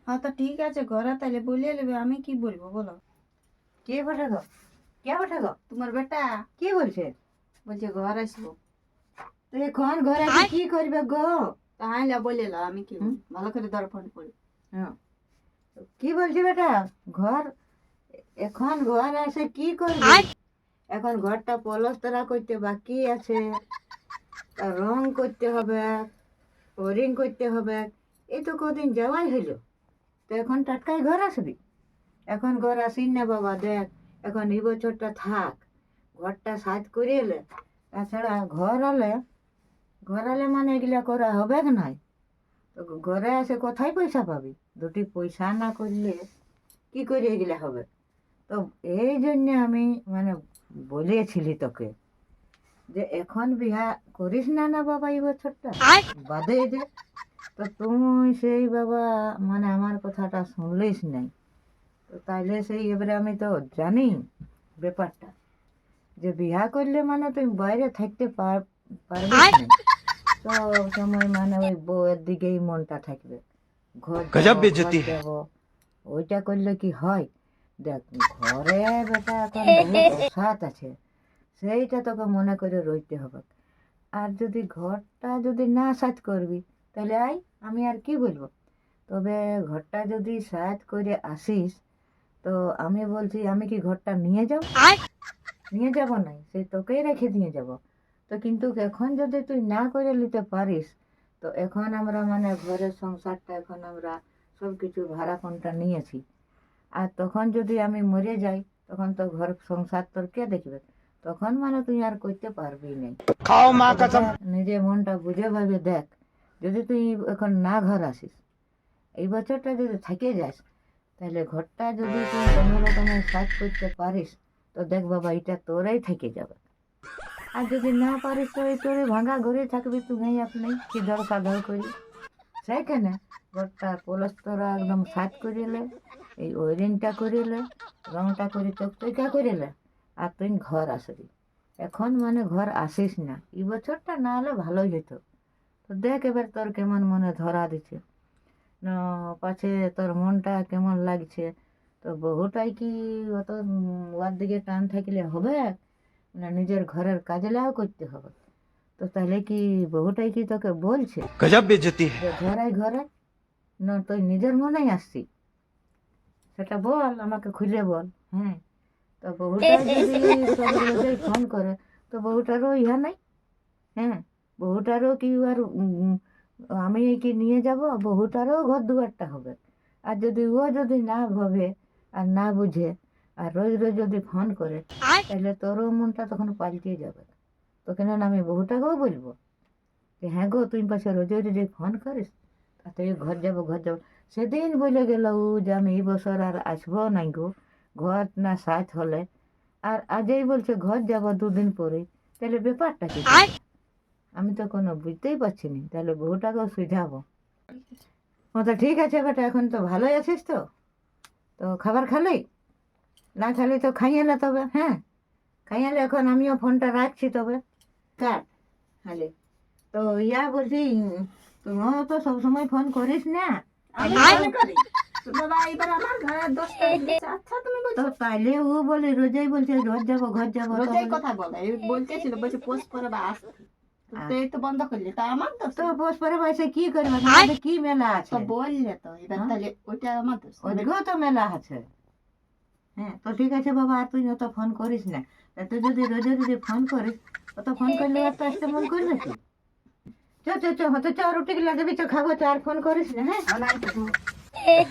হ্যাঁ তো ঠিক আছে, ঘরে তাহলে বলিয়ে নেবে, আমি কি বলবো বলো। কে বটে গো? কে বটে গো? তোমার বেটা কি বলছে? বলছে ঘর আসবো। তো এখন ঘরে এসে কি করবে গো? তাই বলে আমি কি বলবো? ভালো করে ধর ফোন করি। হ্যাঁ, কি বলছি বেটা? ঘর এখন ঘর আসে কি করবে? এখন ঘরটা পলস্তরা করতে বাকি আছে, তার রং করতে হবে, ওয়ারিং করতে হবে। এই তো কদিন যাওয়াই হইলো, তো এখন টাটকাই ঘর আসবি? এখন ঘর আসিন না বাবা, দেখ এখন এই বছরটা থাক, ঘরটা সাজ করে এলে। তাছাড়া ঘর আলে মানে এগুলা করা হবে কি নাই? তো ঘরে এসে কোথায় পয়সা পাবি? দুটি পয়সা না করলে কি করে এগুলা হবে? তো এই জন্য আমি মানে বলেছিলি তোকে যে এখন বিয়া করিস না না বাবা, এই বছরটা বাদে দে। তো তুই সেই বাবা মানে আমার কথাটা শুনলিস নাই। তো তাইলে সেই এবারে আমি তো জানি ব্যাপারটা, যে বিয়া করলে মানে তুই বাইরে থাকতে পারবিস না। তো সময় মানে ওই বউয়ের দিকেই মনটা থাকবে, ঘর যাব। ওইটা করলে কি হয়? দেখ ঘরে বেটা এখন বহুত অসাত আছে, সেইটা তোকে মনে করে রইতে হবে। আর যদি ঘরটা যদি না সাজ করবি তাহলে আমি আর কি বলবো। তবে ঘরটা যদি সাজ করে আসিস, তো আমি বলছি আমি কি ঘরটা নিয়ে যাব নাই, সেই তোকেই রেখে দিয়ে যাব। তো কিন্তু এখন যদি তুই না করে নিতে পারিস, তো এখন আমরা মানে ঘরের সংসারটা এখন আমরা সব কিছু ভাড়াপনটা নিয়েছি। আর তখন যদি আমি মরে যাই, তখন তো ঘর সংসার তোর কে দেখবে? তখন মানে তুই আর করতে পারবি না। নিজে মনটা বুঝে ভাবে দেখ, যদি তুই এখন না ঘর আসিস, এই বছরটা যদি থেকে যাস, তাহলে ঘরটা যদি তুই কোনো রকমের সাজ করতে পারিস, তো দেখ বাবা এটা তোরাই থেকে যাবে। আর যদি না পারিস তো এই তোরে ভাঙা ঘরে থাকবি, তুই আপনি কি দরকার করি সেইখানে ঘরটা পলস্তরা একদম সাজ করিলে, এই ওয়ারিংটা করিলে, রংটা করে চকচকা করিলে, আর তুই ঘর আসবি। এখন মানে ঘর আসিস না, এই বছরটা না হলে ভালোই হতো। তো দেখ এবার তোর কেমন মনে ধরা দিচ্ছে না, পাছে তোর মনটা কেমন লাগছে। তো বহুটাই কি অত ওর দিকে টান থাকলে হবে না? নিজের ঘরের কাজলাও করতে হবে। তো তাহলে কি বহুটাই কি তোকে বলছে যে ঘরে ঘরে না, তুই নিজের মনেই আসছি? সেটা বল, আমাকে খুলে বল। হ্যাঁ, তো বহুটা যদি তোর রোজই ফোন করে, তো বহুটারও ইহা নাই। হ্যাঁ, বহুটারও কি আর আমি কি নিয়ে যাব? বহুটারও ঘর দুয়ারটা হবে। আর যদি ও যদি না ভাবে আর না বুঝে আর রোজ রোজ যদি ফোন করে, তাহলে তোরও মনটা তখন পাল্টিয়ে যাবে। তো কেন না আমি বহুটাকেও বলবো যে হ্যাঁ গো, তুই পাশে রোজ রোজ ফোন করিস, আর তুই ঘর যাব। সেদিন বলে গেল ও যে আমি এই বছর আর আসবো নাই গো, ঘর না সাজ হলে। আর আজই বলছে ঘর যাব দুদিন পরে। তাহলে ব্যাপারটা কি? আমি তো কোনো বুঝতেই পারছি না। তাহলে বউটাকেও সুঝাবো। ও তো ঠিক আছে বেটা, এখন তো ভালোই আছিস তো? তো খাবার খালি? না খালি তো খাইয়ে না তবে। হ্যাঁ, খাইয়ে এখন আমিও ফোনটা রাখছি তবে। কাট খালি। তো বলছি, তুমিও তো সবসময় ফোন করিস না। আমি মনে করি তো বাবা এবার আমার ঘরে দোষটা দিয়েছে। আচ্ছা তুমি তো বলছো তাইলে ও বলে রোজাই বলছে ঘর যাবো রোজাই কথা বলে, এই বলতেছিল, বলছে পোষ করে বা আসতে। তো এই তো বন্ধ করলি, তা আমার দোষ। তো পোষ পরে বসে কি করবে? তোমাদের কি মেলা আছে? তো বললে তো এবার তাহলে ওইটা আমার দোষ। ওদিকেও তো মেলা আছে। হ্যাঁ, তো ঠিক আছে বাবা, আর তুই অত ফোন করিস না। তা তুই যদি রোজে রোজে ফোন করিস, অত ফোন করলে আর তো আসতে মন করবে কি? চ চ চ, হতে চ, রুটি লাগবে, চ খাবো, চ আর ফোন করিস না। হ্যাঁ।